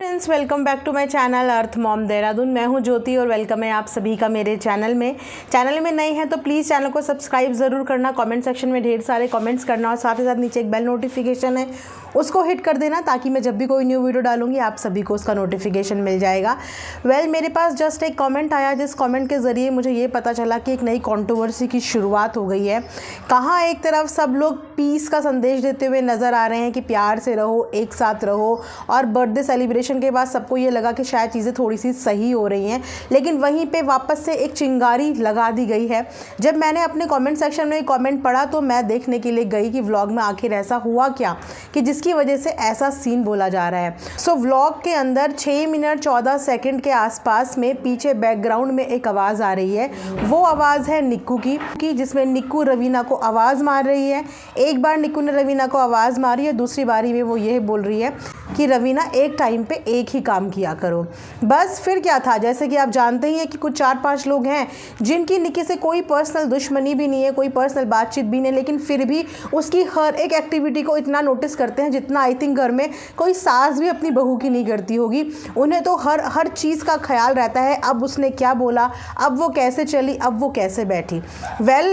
Friends, welcome back to my channel Earth Mom Dehradun. मैं हूं ज्योति और वेलकम है आप सभी का मेरे चैनल में नए हैं तो प्लीज़ चैनल को सब्सक्राइब ज़रूर करना, कमेंट सेक्शन में ढेर सारे कमेंट्स करना और साथ ही साथ नीचे एक बेल नोटिफिकेशन है उसको हिट कर देना ताकि मैं जब भी कोई न्यू वीडियो डालूंगी आप सभी को उसका नोटिफिकेशन मिल जाएगा। मेरे पास जस्ट एक कमेंट आया जिस कमेंट के ज़रिए मुझे ये पता चला कि एक नई कंट्रोवर्सी की शुरुआत हो गई है। कहाँ एक तरफ सब लोग पीस का संदेश देते हुए नज़र आ रहे हैं कि प्यार से रहो, एक साथ रहो, और बर्थडे सेलिब्रेशन के बाद सबको ये लगा कि शायद चीज़ें थोड़ी सी सही हो रही हैं, लेकिन वहीं पे वापस से एक चिंगारी लगा दी गई है। जब मैंने अपने कमेंट सेक्शन में कमेंट पढ़ा तो मैं देखने के लिए गई कि व्लॉग में आखिर ऐसा हुआ क्या कि जिसकी वजह से ऐसा सीन बोला जा रहा है। सो व्लॉग के अंदर 6 मिनट 14 सेकंड के आसपास में पीछे बैकग्राउंड में एक आवाज़ आ रही है। वो आवाज़ है निक्कू की, जिसमें निक्कू रवीना को आवाज़ मार रही है। एक बार निक्कू ने रवीना को आवाज़ मारी है, दूसरी बारी में वो यह बोल रही है कि रवीना एक टाइम पे एक ही काम किया करो। बस फिर क्या था, जैसे कि आप जानते ही हैं कि कुछ 4-5 लोग हैं जिनकी निक्की से कोई पर्सनल दुश्मनी भी नहीं है, कोई पर्सनल बातचीत भी नहीं, लेकिन फिर भी उसकी हर एक एक्टिविटी को इतना नोटिस करते हैं जितना आई थिंक घर में कोई सास भी अपनी बहू की नहीं करती होगी। उन्हें तो हर चीज़ का ख्याल रहता है, अब उसने क्या बोला, अब वो कैसे चली, अब वो कैसे बैठी।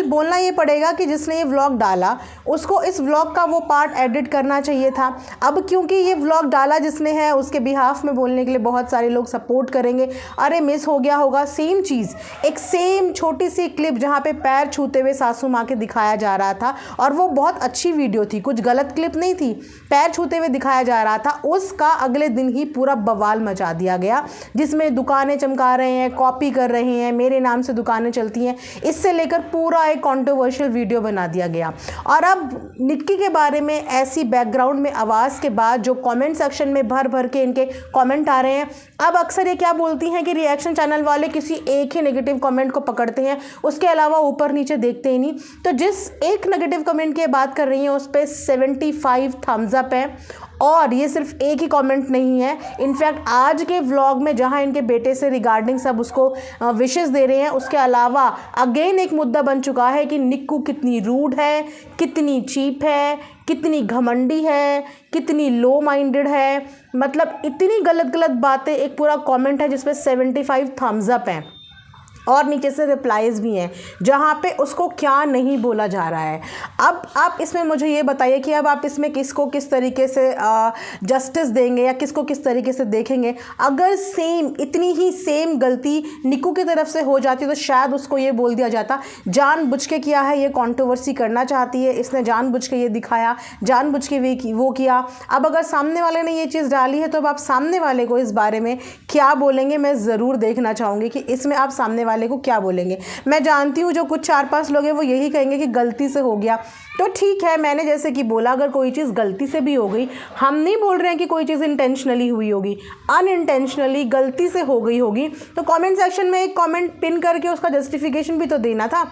बोलना ये पड़ेगा कि जिसने ये व्लॉग डाला उसको इस व्लॉग का वो पार्ट एडिट करना चाहिए था। अब क्योंकि ये व्लॉग डाला जिसने है उसके बिहाफ में बोलने के लिए बहुत सारे लोग सपोर्ट करेंगे, अरे मिस हो गया होगा। सेम चीज़, एक सेम छोटी सी क्लिप जहाँ पे पैर छूते हुए सासू माँ के दिखाया जा रहा था, और वो बहुत अच्छी वीडियो थी, कुछ गलत क्लिप नहीं थी, पैर छूते हुए दिखाया जा रहा था। उसका अगले दिन ही पूरा बवाल मचा दिया गया, जिसमें दुकानें चमका रहे हैं, कॉपी कर रहे हैं, मेरे नाम से दुकानें चलती हैं, इससे लेकर पूरा एक कंट्रोवर्शियल वीडियो बना दिया गया। और अब निक्की के बारे में ऐसी बैकग्राउंड में आवाज़ के बाद जो कमेंट सेक्शन में भर भर के इनके कमेंट आ रहे हैं, अब अक्सर ये क्या बोलती हैं कि रिएक्शन चैनल वाले किसी एक ही नेगेटिव कमेंट को पकड़ते हैं, उसके अलावा ऊपर नीचे देखते ही नहीं। तो जिस एक नेगेटिव कमेंट की बात कर रही हैं उस पर 75 थम्स अप है, और ये सिर्फ एक ही कमेंट नहीं है। इनफैक्ट आज के व्लॉग में जहां इनके बेटे से रिगार्डिंग सब उसको विशेस दे रहे हैं, उसके अलावा अगेन एक मुद्दा बन चुका है कि निक्कू कितनी रूड है, कितनी चीप है, कितनी घमंडी है, कितनी लो माइंडेड है। मतलब इतनी गलत गलत बातें, एक पूरा कमेंट है जिसमें 75 थम्स अप हैं और नीचे से रिप्लाईज भी हैं जहाँ पे उसको क्या नहीं बोला जा रहा है। अब आप इसमें मुझे ये बताइए कि अब आप इसमें किसको किस तरीके से जस्टिस देंगे या किसको किस तरीके से देखेंगे। अगर इतनी ही सेम गलती निक्कू की तरफ से हो जाती तो शायद उसको ये बोल दिया जाता जानबूझ के किया है, ये कंट्रोवर्सी करना चाहती है, इसने जानबूझ के ये दिखाया, जानबूझ के वो किया। अब अगर सामने वाले ने ये चीज़ डाली है तो अब आप सामने वाले को इस बारे में क्या बोलेंगे, मैं ज़रूर देखना चाहूँगी कि इसमें आप सामने वाले को क्या बोलेंगे। मैं जानती हूँ जो कुछ 4-5 लोग हैं वो यही कहेंगे कि गलती से हो गया, तो ठीक है, मैंने जैसे कि बोला अगर कोई चीज़ गलती से भी हो गई, हम नहीं बोल रहे हैं कि कोई चीज़ इंटेंशनली हुई होगी, अनइंटेंशनली गलती से हो गई होगी, तो कमेंट सेक्शन में एक कमेंट पिन करके उसका जस्टिफिकेशन भी तो देना था,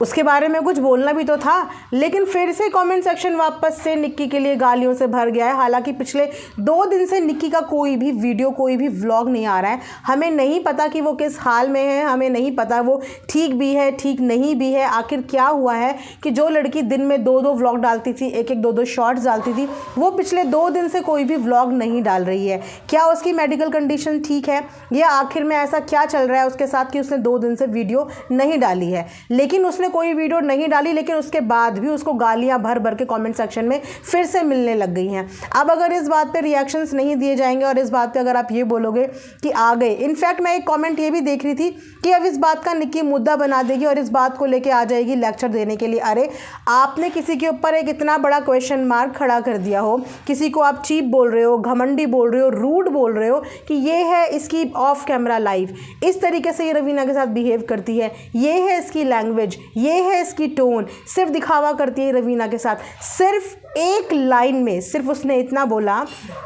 उसके बारे में कुछ बोलना भी तो था। लेकिन फिर से कमेंट सेक्शन वापस से निक्की के लिए गालियों से भर गया है। हालांकि पिछले 2 दिन से निक्की का कोई भी वीडियो, कोई भी व्लॉग नहीं आ रहा है। हमें नहीं पता कि वो किस हाल में है, हमें नहीं पता वो ठीक भी है, ठीक नहीं भी है। आखिर क्या हुआ है कि जो लड़की दिन में 2-2 व्लॉग डालती थी, 1-1 2-2 शॉर्ट्स डालती थी, वो पिछले 2 दिन से कोई भी व्लॉग नहीं डाल रही है। क्या उसकी मेडिकल कंडीशन ठीक है, या आखिर में ऐसा क्या चल रहा है उसके साथ कि उसने 2 दिन से वीडियो नहीं डाली है। लेकिन उसने कोई वीडियो नहीं डाली, लेकिन उसके बाद भी उसको गालियां भर भर के कमेंट सेक्शन में फिर से मिलने लग गई हैं। अब अगर इस बात पे रिएक्शंस नहीं दिए जाएंगे और इस बात पे अगर आप ये बोलोगे कि आ गए, इनफैक्ट मैं एक कमेंट ये भी देख रही थी कि अब इस बात का निक्की मुद्दा बना देगी और इस बात को लेके आ जाएगी लेक्चर देने के लिए। अरे आपने किसी के ऊपर एक इतना बड़ा क्वेश्चन मार्क खड़ा कर दिया हो, किसी को आप चीप बोल रहे हो, घमंडी बोल रहे हो, रूड बोल रहे हो कि ये है इसकी ऑफ कैमरा लाइफ, इस तरीके से ये रवीना के साथ बिहेव करती है, ये है इसकी लैंग्वेज, ये है इसकी टोन, सिर्फ दिखावा करती है रवीना के साथ। सिर्फ एक लाइन में सिर्फ उसने इतना बोला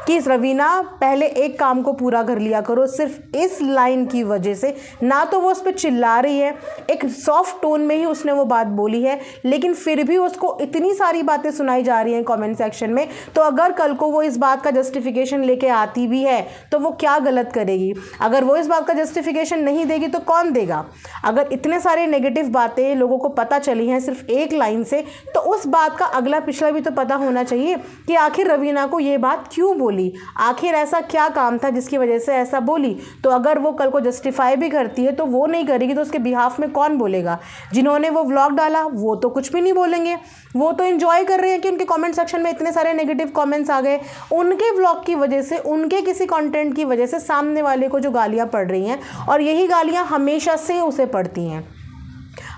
कि रवीना पहले एक काम को पूरा कर लिया करो। सिर्फ इस लाइन की वजह से ना तो वो उस पर चिल्ला रही है, एक सॉफ्ट टोन में ही उसने वो बात बोली है, लेकिन फिर भी उसको इतनी सारी बातें सुनाई जा रही हैं कमेंट सेक्शन में। तो अगर कल को वो इस बात का जस्टिफिकेशन लेके आती भी है तो वो क्या गलत करेगी? अगर वो इस बात का जस्टिफिकेशन नहीं देगी तो कौन देगा? अगर इतने सारे नेगेटिव बातें लोगों को पता चली हैं सिर्फ एक लाइन से, तो उस बात का अगला पिछला भी तो पता होना चाहिए कि आखिर रवीना को ये बात क्यों बोली, आखिर ऐसा क्या काम था जिसकी वजह से ऐसा बोली। तो अगर वो कल को जस्टिफाई भी करती है तो वो नहीं करेगी तो उसके बिहाफ में कौन बोलेगा? जिन्होंने वो व्लॉग डाला वो तो कुछ भी नहीं बोलेंगे, वो तो एंजॉय कर रहे हैं कि उनके कमेंट सेक्शन में इतने सारे नेगेटिव कमेंट्स आ गए। उनके व्लॉग की वजह से, उनके किसी कंटेंट की वजह से सामने वाले को जो गालियां पड़ रही हैं, और यही गालियां हमेशा से उसे पड़ती हैं,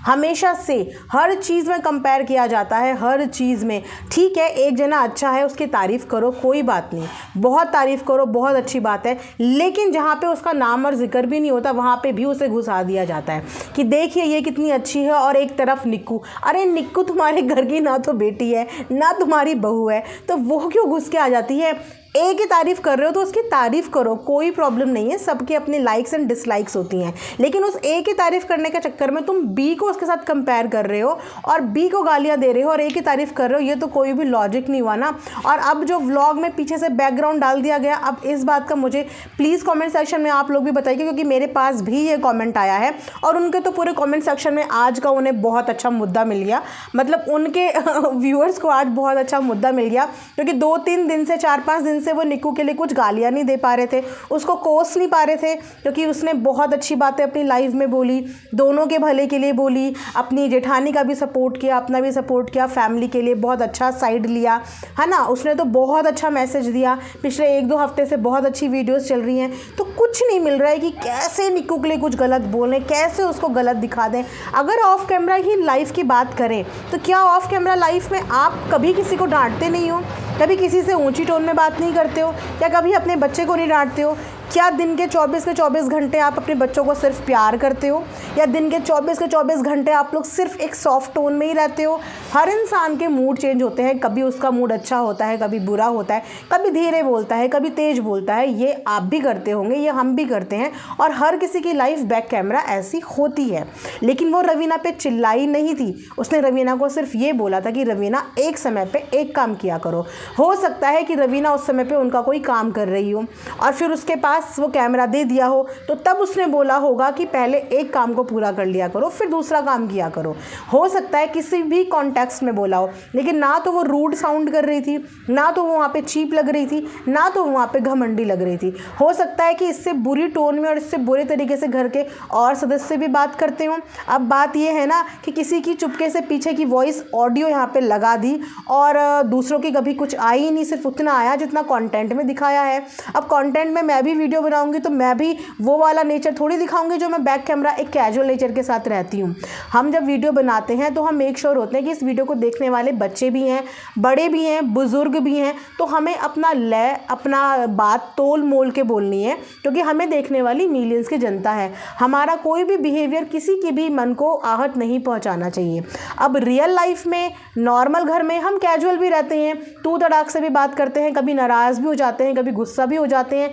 हमेशा से हर चीज़ में कंपेयर किया जाता है, हर चीज़ में। ठीक है, एक जना अच्छा है उसकी तारीफ़ करो, कोई बात नहीं, बहुत तारीफ़ करो, बहुत अच्छी बात है, लेकिन जहाँ पे उसका नाम और जिक्र भी नहीं होता वहाँ पे भी उसे घुसा दिया जाता है कि देखिए ये कितनी अच्छी है, और एक तरफ निक्कू। अरे निक्कू तुम्हारे घर की ना तो बेटी है ना तुम्हारी बहू है, तो वो क्यों घुस के आ जाती है? ए की तारीफ़ कर रहे हो तो उसकी तारीफ़ करो, कोई प्रॉब्लम नहीं है, सबके अपने लाइक्स एंड डिसलाइक्स होती हैं। लेकिन उस ए की तारीफ़ करने के चक्कर में तुम बी को उसके साथ कंपेयर कर रहे हो और बी को गालियाँ दे रहे हो और ए की तारीफ़ कर रहे हो, ये तो कोई भी लॉजिक नहीं हुआ ना। और अब जो व्लॉग में पीछे से बैकग्राउंड डाल दिया गया, अब इस बात का मुझे प्लीज़ कॉमेंट सेक्शन में आप लोग भी बताइए, क्योंकि मेरे पास भी ये कॉमेंट आया है और उनके तो पूरे कॉमेंट सेक्शन में आज का उन्हें बहुत अच्छा मुद्दा मिल गया, मतलब उनके व्यूअर्स को आज बहुत अच्छा मुद्दा मिल गया, क्योंकि 2-3 दिन से 4-5 दिन से वो निक्कू के लिए कुछ गालियाँ नहीं दे पा रहे थे, उसको कोस नहीं पा रहे थे, क्योंकि उसने बहुत अच्छी बातें अपनी लाइफ में बोली, दोनों के भले के लिए बोली, अपनी जेठानी का भी सपोर्ट किया, अपना भी सपोर्ट किया, फैमिली के लिए बहुत अच्छा साइड लिया, है ना। उसने तो बहुत अच्छा मैसेज दिया, पिछले 1-2 हफ्ते से बहुत अच्छी वीडियोस चल रही हैं, तो कुछ नहीं मिल रहा है कि कैसे निक्कू के लिए कुछ गलत बोलें, कैसे उसको गलत दिखा दें। अगर ऑफ कैमरा ही लाइफ की बात करें तो क्या ऑफ कैमरा लाइफ में आप कभी किसी को डांटते नहीं हो? कभी किसी से ऊंची टोन में बात नहीं करते हो? क्या कभी अपने बच्चे को नहीं डांटते हो? क्या दिन के 24 के 24 घंटे आप अपने बच्चों को सिर्फ प्यार करते हो, या दिन के 24 के 24 घंटे आप लोग सिर्फ एक सॉफ्ट टोन में ही रहते हो? हर इंसान के मूड चेंज होते हैं, कभी उसका मूड अच्छा होता है, कभी बुरा होता है, कभी धीरे बोलता है, कभी तेज बोलता है, ये आप भी करते होंगे, ये हम भी करते हैं, और हर किसी की लाइफ बैक कैमरा ऐसी होती है। लेकिन वो रवीना पे चिल्लाई नहीं थी, उसने रवीना को सिर्फ ये बोला था कि रवीना एक समय पे एक काम किया करो। हो सकता है कि रवीना उस समय पे उनका कोई काम कर रही हो और फिर उसके पास वो कैमरा दे दिया हो, तो तब उसने बोला होगा कि पहले एक काम को पूरा कर लिया करो फिर दूसरा काम किया करो। हो सकता है किसी भी कॉन्टेक्स्ट में बोला हो, लेकिन ना तो वो रूड साउंड कर रही थी, ना तो वो वहाँ पे चीप लग रही थी, ना तो वहाँ पे घमंडी लग रही थी। हो सकता है कि इससे बुरी टोन में और इससे बुरे तरीके से घर के और सदस्य भी बात करते हों। अब बात ये है ना कि किसी की चुपके से पीछे की वॉइस ऑडियो यहाँ पे लगा दी और दूसरों की कभी कुछ आई नहीं, सिर्फ उतना आया जितना कंटेंट में दिखाया है। अब कंटेंट में मैं भी वीडियो बनाऊंगी तो मैं भी वो वाला नेचर थोड़ी दिखाऊंगी जो मैं बैक कैमरा एक कैजुअल नेचर के साथ रहती हूँ। हम जब वीडियो बनाते हैं तो हम मेक श्योर होते हैं कि इस वीडियो को देखने वाले बच्चे भी हैं, बड़े भी हैं, बुजुर्ग भी हैं, तो हमें अपना लय, अपना बात तोल मोल के बोलनी है, क्योंकि हमें देखने वाली मिलियंस की जनता है। हमारा कोई भी बिहेवियर किसी की भी मन को आहत नहीं पहुँचाना चाहिए। अब रियल लाइफ में नॉर्मल घर में हम कैजुअल भी रहते हैं, तू तड़ाक से भी बात करते हैं, कभी नाराज़ भी हो जाते हैं, कभी गुस्सा भी हो जाते हैं।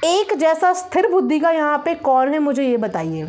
एक जैसा स्थिर बुद्धि का यहाँ पे कौन है, मुझे ये बताइए।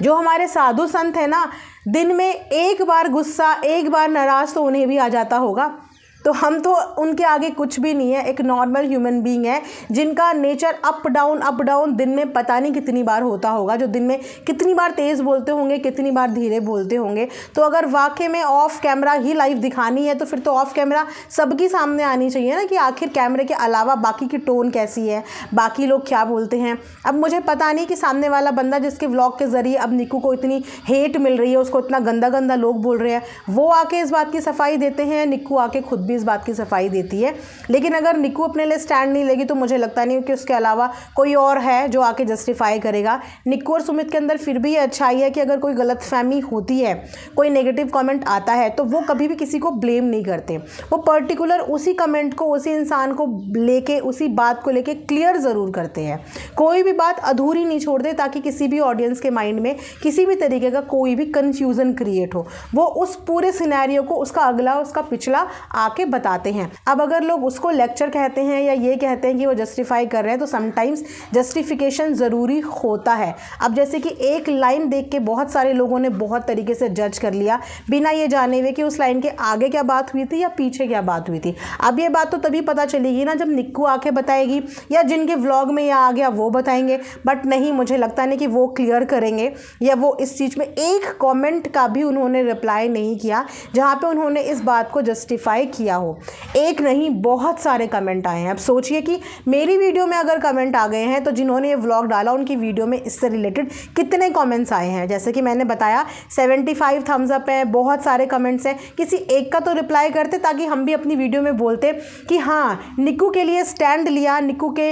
जो हमारे साधु संत हैं ना, दिन में एक बार गुस्सा, एक बार नाराज़ तो उन्हें भी आ जाता होगा, तो हम तो उनके आगे कुछ भी नहीं है। एक नॉर्मल ह्यूमन बीइंग है जिनका नेचर अप डाउन दिन में पता नहीं कितनी बार होता होगा, जो दिन में कितनी बार तेज़ बोलते होंगे, कितनी बार धीरे बोलते होंगे। तो अगर वाकई में ऑफ कैमरा ही लाइफ दिखानी है तो फिर तो ऑफ कैमरा सबकी सामने आनी चाहिए ना, कि आखिर कैमरे के अलावा बाकी की टोन कैसी है, बाकी लोग क्या बोलते हैं। अब मुझे पता नहीं कि सामने वाला बंदा जिसके व्लॉग के ज़रिए अब निक्कू को इतनी हेट मिल रही है, उसको इतना गंदा गंदा लोग बोल रहे हैं, वो आके इस बात की सफाई देते हैं, निक्कू आके खुद भी इस बात की सफाई देती है। लेकिन अगर निक्कू अपने लिए स्टैंड नहीं लेगी तो मुझे लगता नहीं कि उसके अलावा कोई और है जो आके जस्टिफाई करेगा। निक्कू और सुमित के अंदर फिर भी ये अच्छाई है कि अगर कोई गलतफहमी होती है, कोई नेगेटिव कमेंट आता है, तो वो कभी भी किसी को ब्लेम नहीं करते। वो पर्टिकुलर उसी कमेंट को, उसी इंसान को लेके, उसी बात को लेके क्लियर ज़रूर करते हैं। कोई भी बात अधूरी नहीं छोड़ते ताकि किसी भी ऑडियंस के माइंड में किसी भी तरीके का कोई भी कन्फ्यूज़न क्रिएट हो। वो उस पूरे सिनेरियो को, उसका अगला, उसका पिछला आके के बताते हैं। अब अगर लोग उसको लेक्चर कहते हैं या ये कहते हैं कि वो जस्टिफाई कर रहे हैं, तो समटाइम्स जस्टिफिकेशन ज़रूरी होता है। अब जैसे कि एक लाइन देख के बहुत सारे लोगों ने बहुत तरीके से जज कर लिया बिना ये जाने हुए कि उस लाइन के आगे क्या बात हुई थी या पीछे क्या बात हुई थी। अब ये बात तो तभी पता चलेगी ना जब निक्कू आके बताएगी या जिनके व्लॉग में यह आ गया वो बताएंगे, बट नहीं, मुझे लगता नहीं कि वो क्लियर करेंगे या वो इस चीज़ में एक कमेंट का भी उन्होंने रिप्लाई नहीं किया जहाँ पे उन्होंने इस बात को जस्टिफाई किया हो। एक नहीं, बहुत सारे कमेंट आए हैं। अब सोचिए कि मेरी वीडियो में अगर कमेंट आ गए हैं तो जिन्होंने ये व्लॉग डाला उनकी वीडियो में इससे रिलेटेड कितने कमेंट्स आए हैं। जैसे कि मैंने बताया 75 थम्स अप है, बहुत सारे कमेंट्स हैं। किसी एक का तो रिप्लाई करते ताकि हम भी अपनी वीडियो में बोलते कि हाँ, निक्कू के लिए स्टैंड लिया, निक्कू के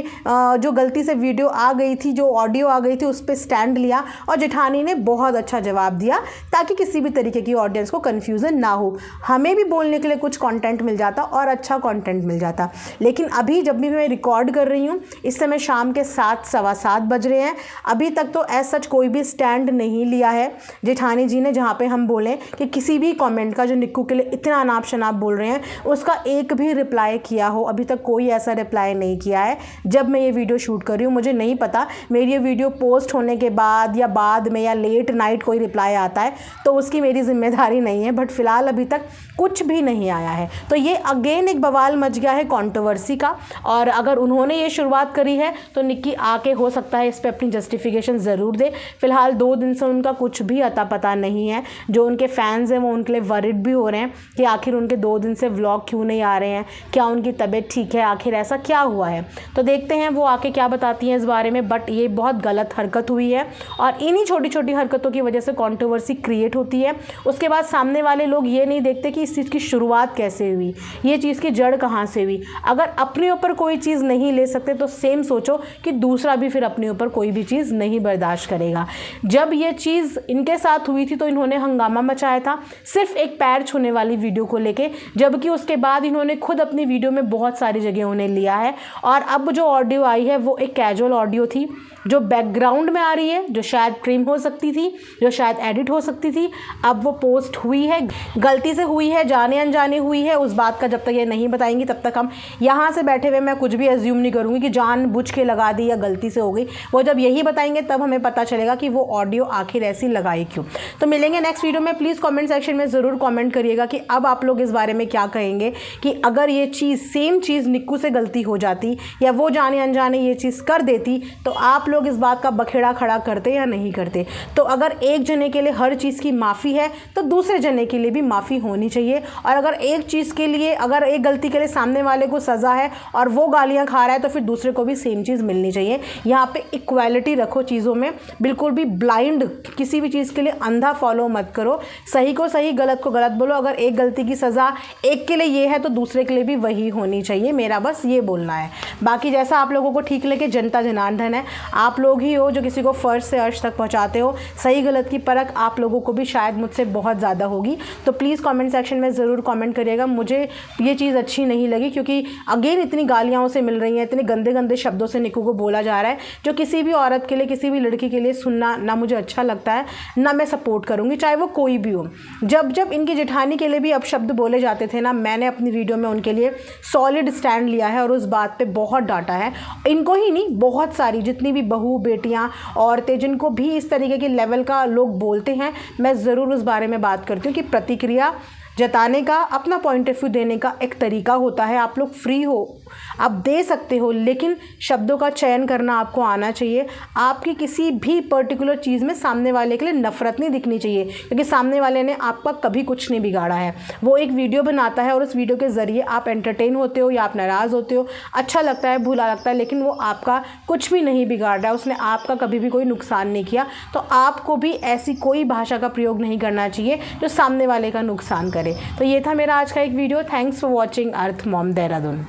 जो गलती से वीडियो आ गई थी, जो ऑडियो आ गई थी, उस पर स्टैंड लिया और जेठानी ने बहुत अच्छा जवाब दिया ताकि किसी भी तरीके की ऑडियंस को कन्फ्यूज़न ना हो, हमें भी बोलने के लिए कुछ कंटेंट मिल जाता और अच्छा कंटेंट मिल जाता। लेकिन अभी जब भी मैं रिकॉर्ड कर रही हूँ, इस समय शाम के 7 सवा 7 बज रहे हैं, अभी तक तो एज सच कोई भी स्टैंड नहीं लिया है जेठानी जी ने जहाँ पे हम बोलें कि किसी भी कमेंट का जो निक्कू के लिए इतना अनाप शनाप बोल रहे हैं उसका एक भी रिप्लाई किया हो। अभी तक कोई ऐसा रिप्लाई नहीं किया है जब मैं ये वीडियो शूट कर रही हूँ। मुझे नहीं पता मेरी ये वीडियो पोस्ट होने के बाद या बाद में या लेट नाइट कोई रिप्लाई आता है तो उसकी मेरी जिम्मेदारी नहीं है, बट फिलहाल अभी तक कुछ भी नहीं आया है। तो ये अगेन एक बवाल मच गया है कंट्रोवर्सी का, और अगर उन्होंने ये शुरुआत करी है तो निक्की आके हो सकता है इस पर अपनी जस्टिफिकेशन ज़रूर दे। फिलहाल 2 दिन से उनका कुछ भी अता पता नहीं है। जो उनके फैंस हैं वो उनके लिए वरिड भी हो रहे हैं कि आखिर उनके 2 दिन से व्लॉग क्यों नहीं आ रहे हैं, क्या उनकी तबीयत ठीक है, आखिर ऐसा क्या हुआ है। तो देखते हैं वो आके क्या बताती हैं इस बारे में। बट ये बहुत गलत हरकत हुई है और इन्हीं छोटी छोटी हरकतों की वजह से कंट्रोवर्सी क्रिएट होती है। उसके बाद सामने वाले लोग ये नहीं देखते कि इस चीज़ की शुरुआत कैसे हुई, ये चीज़ की जड़ कहाँ से हुई। अगर अपने ऊपर कोई चीज़ नहीं ले सकते तो सेम सोचो कि दूसरा भी फिर अपने ऊपर कोई भी चीज़ नहीं बर्दाश्त करेगा। जब ये चीज़ इनके साथ हुई थी तो इन्होंने हंगामा मचाया था सिर्फ एक पैर छूने वाली वीडियो को लेके, जबकि उसके बाद इन्होंने खुद अपनी वीडियो में बहुत सारी जगह उन्हें लिया है। और अब जो ऑडियो आई है वो एक कैजुअल ऑडियो थी जो बैकग्राउंड में आ रही है, जो शायद ट्रिम हो सकती थी, जो शायद एडिट हो सकती थी। अब वो पोस्ट हुई है, गलती से हुई है, जाने अनजाने हुई है, उस बात का जब तक ये नहीं बताएंगी तब तक हम यहाँ से बैठे हुए मैं कुछ भी एज्यूम नहीं करूँगी कि जानबूझ के लगा दी या गलती से हो गई। वो जब यही बताएंगे तब हमें पता चलेगा कि वो ऑडियो आखिर ऐसी लगाई क्यों। तो मिलेंगे नेक्स्ट वीडियो में। प्लीज़ कमेंट सेक्शन में ज़रूर कमेंट करिएगा कि अब आप लोग इस बारे में क्या कहेंगे कि अगर ये चीज़ सेम चीज़ निक्कू से गलती हो जाती या वो जाने अनजाने ये चीज़ कर देती तो आप लोग इस बात का बखेड़ा खड़ा करते या नहीं करते। तो अगर एक जने के लिए हर चीज़ की माफ़ी है तो दूसरे जने के लिए भी माफ़ी होनी चाहिए। और अगर एक चीज़ के लिए, अगर एक गलती के लिए सामने वाले को सज़ा है और वो गालियाँ खा रहा है तो फिर दूसरे को भी सेम चीज़ मिलनी चाहिए। यहाँ पे इक्वालिटी रखो चीज़ों में, बिल्कुल भी ब्लाइंड किसी भी चीज़ के लिए अंधा फॉलो मत करो। सही को सही, गलत को गलत बोलो। अगर एक गलती की सज़ा एक के लिए ये है तो दूसरे के लिए भी वही होनी चाहिए। मेरा बस ये बोलना है। बाकी जैसा आप लोगों को ठीक लगे, जनता जनार्दन है, आप लोग ही हो जो किसी को फर्श से अर्श तक पहुंचाते हो। सही गलत की परख आप लोगों को भी शायद मुझसे बहुत ज़्यादा होगी। तो प्लीज़ कमेंट सेक्शन में ज़रूर कमेंट करिएगा। मुझे ये चीज़ अच्छी नहीं लगी क्योंकि अगेन इतनी गालियाँ उसे मिल रही हैं, इतने गंदे गंदे शब्दों से निक्कू को बोला जा रहा है जो किसी भी औरत के लिए, किसी भी लड़की के लिए सुनना ना मुझे अच्छा लगता है, ना मैं सपोर्ट करूँगी, चाहे वो कोई भी हो। जब जब इनकी जेठानी के लिए भी अपशब्द बोले जाते थे ना, मैंने अपनी वीडियो में उनके लिए सॉलिड स्टैंड लिया है और उस बात पे बहुत डांटा है। इनको ही नहीं, बहुत सारी जितनी भी बहू बेटियां औरतें जिनको भी इस तरीके के लेवल का लोग बोलते हैं, मैं ज़रूर उस बारे में बात करती हूँ कि प्रतिक्रिया जताने का, अपना पॉइंट ऑफ व्यू देने का एक तरीका होता है। आप लोग फ्री हो, आप दे सकते हो, लेकिन शब्दों का चयन करना आपको आना चाहिए। आपकी किसी भी पर्टिकुलर चीज़ में सामने वाले के लिए नफ़रत नहीं दिखनी चाहिए क्योंकि सामने वाले ने आपका कभी कुछ नहीं बिगाड़ा है। वो एक वीडियो बनाता है और उस वीडियो के ज़रिए आप एंटरटेन होते हो या आप नाराज़ होते हो, अच्छा लगता है, बुरा लगता है, लेकिन वो आपका कुछ भी नहीं बिगाड़ रहा है, उसने आपका कभी भी कोई नुकसान नहीं किया। तो आपको भी ऐसी कोई भाषा का प्रयोग नहीं करना चाहिए जो सामने वाले का नुकसान करे। तो ये था मेरा आज का एक video. Thanks for watching earth Mom Dehradun.